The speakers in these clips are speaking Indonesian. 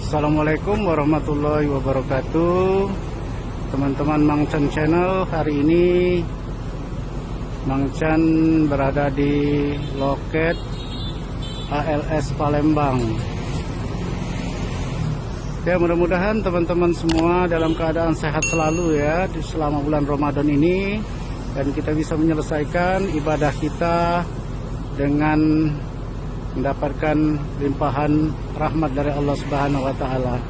Assalamualaikum warahmatullahi wabarakatuh. Teman-teman Mangchan Channel, hari ini Mangchan berada di loket ALS Palembang. Ya, mudah-mudahan teman-teman semua dalam keadaan sehat selalu ya selama bulan Ramadan ini, dan kita bisa menyelesaikan ibadah kita dengan mendapatkan limpahan rahmat dari Allah Subhanahu wa taala.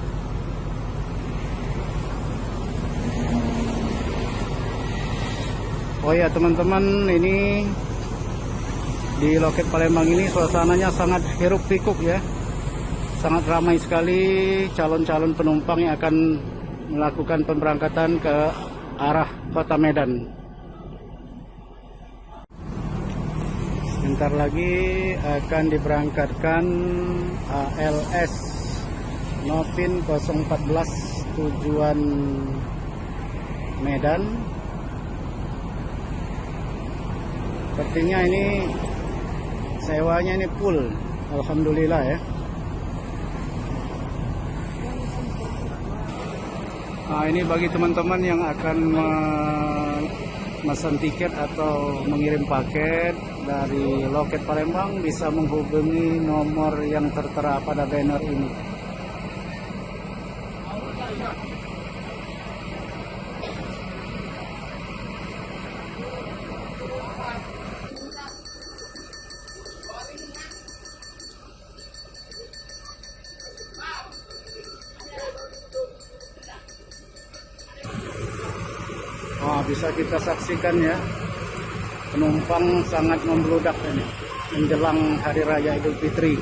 Oh ya teman-teman, ini di loket Palembang ini suasananya sangat hiruk pikuk ya. Sangat ramai sekali calon-calon penumpang yang akan melakukan pemberangkatan ke arah Kota Medan. Sebentar lagi akan diberangkatkan ALS Nopin 014 tujuan Medan. Sepertinya ini sewanya ini full, alhamdulillah ya. Nah, ini bagi teman-teman yang akan memesan tiket atau mengirim paket dari loket Palembang, bisa menghubungi nomor yang tertera pada banner ini. Bisa kita saksikan ya, penumpang sangat membludak ini menjelang Hari Raya Idul Fitri.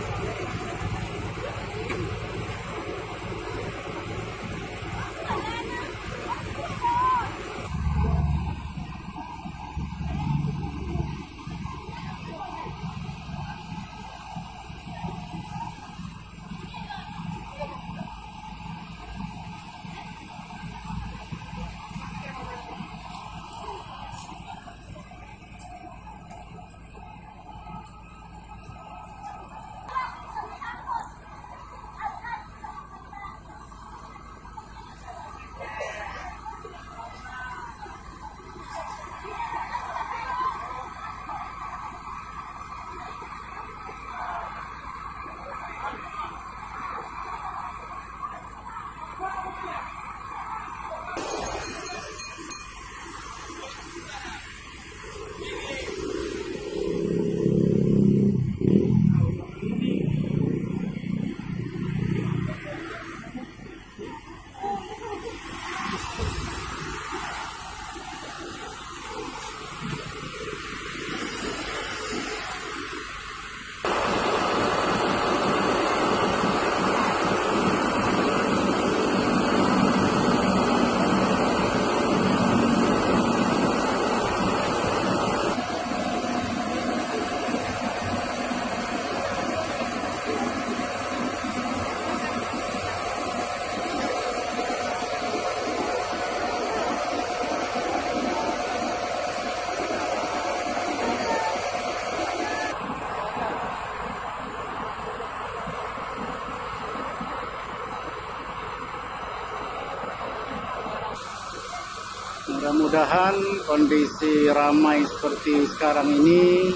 Mudah-mudahan kondisi ramai seperti sekarang ini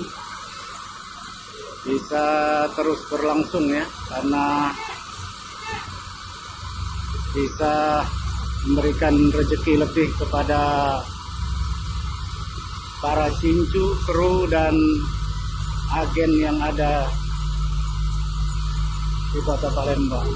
bisa terus berlangsung ya, karena bisa memberikan rezeki lebih kepada para cincu, kru, dan agen yang ada di Kota Palembang.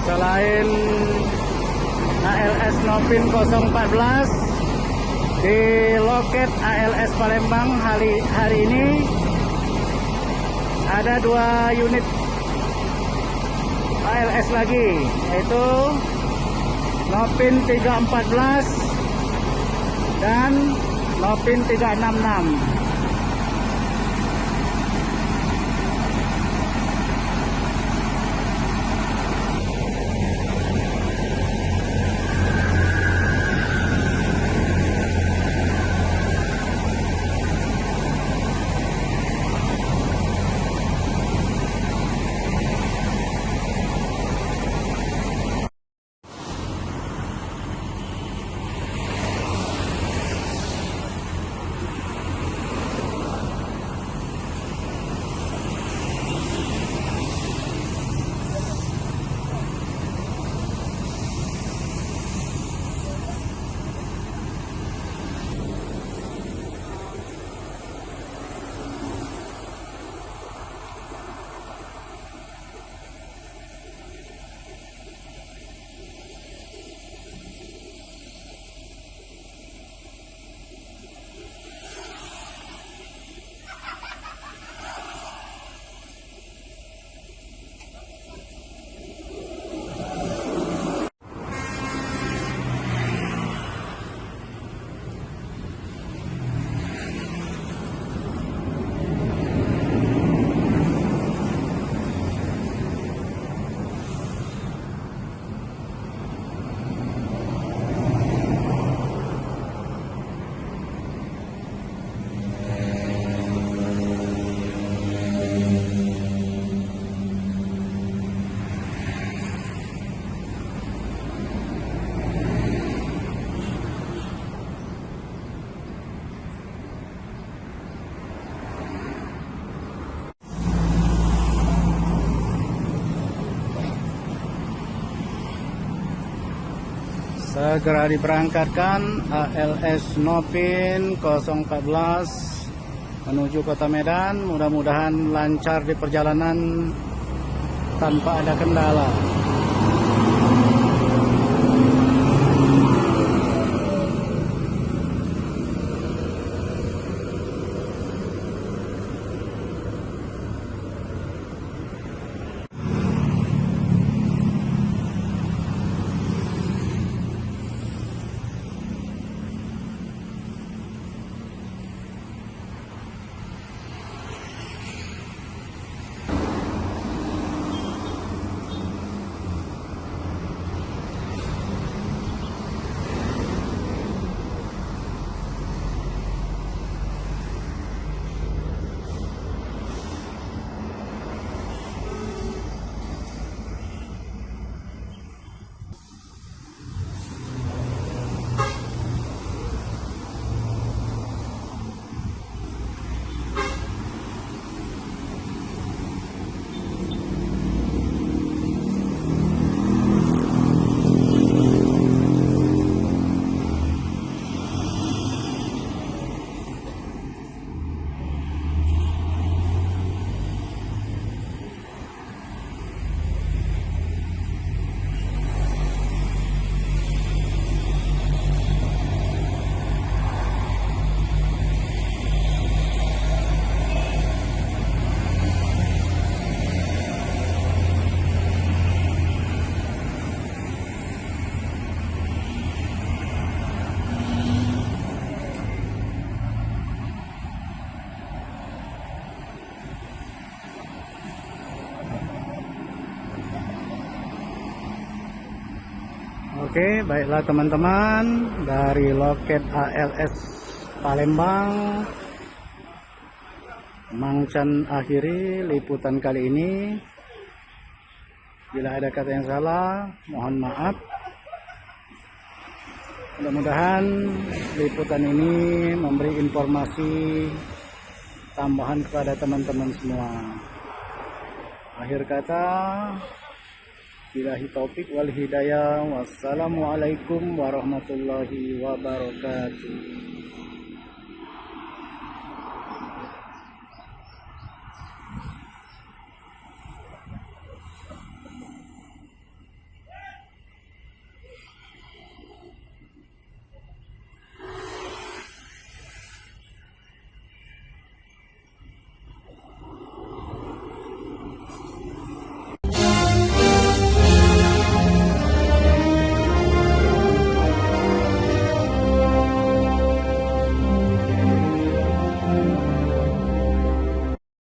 Selain ALS Nopin 014 di loket ALS Palembang hari ini ada 2 unit ALS lagi, yaitu Nopin 314 dan Nopin 366. Segera diberangkatkan ALS Nopin 014 menuju Kota Medan. Mudah-mudahan lancar di perjalanan tanpa ada kendala. Oke, baiklah teman-teman, dari loket ALS Palembang, Mangcan akhiri liputan kali ini. Bila ada kata yang salah, mohon maaf. Mudah-mudahan liputan ini memberi informasi tambahan kepada teman-teman semua. Akhir kata, billahi taufik wal hidayah. Wassalamualaikum warahmatullahi wabarakatuh.